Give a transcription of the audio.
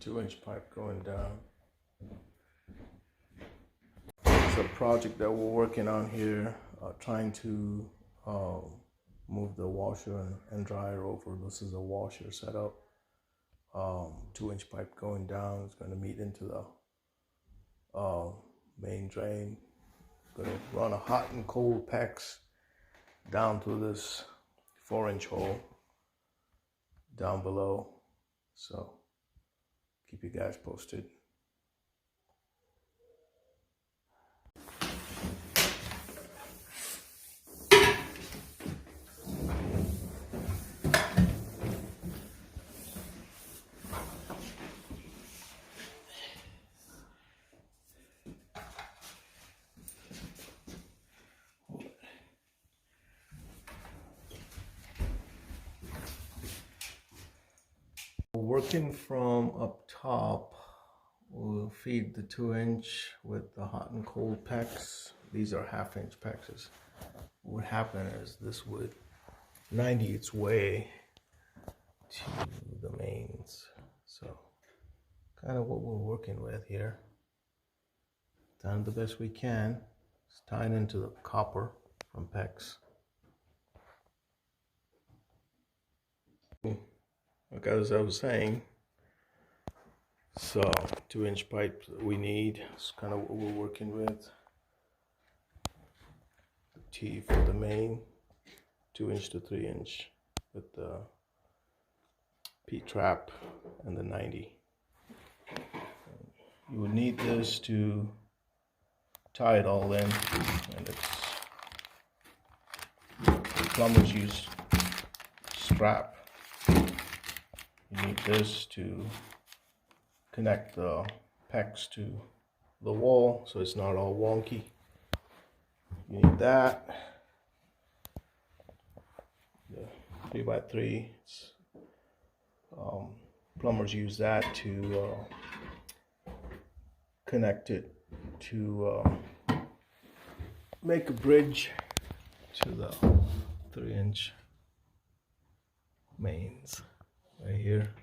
2-inch pipe going down. It's a project that we're working on here, trying to move the washer and dryer over. This is a washer setup. 2-inch pipe going down. It's going to meet into the main drain. Going to run a hot and cold PEX down through this 4-inch hole down below. So keep you guys posted. Working from up top, we'll feed the 2-inch with the hot and cold PEX. These are 1/2-inch PEXs. What would happen is this would 90 its way to the mains. So kind of what we're working with here. Done the best we can. It's tying into the copper from PEX. Like as I was saying, so 2-inch pipe that we need. It's kind of what we're working with. The T for the main, 2-inch to 3-inch with the P-trap and the 90. You would need this to tie it all in, and it's plumbers use strap. You need this to connect the PEX to the wall so it's not all wonky. You need that. The 3x3. Plumbers use that to connect it to make a bridge to the 3-inch mains right here.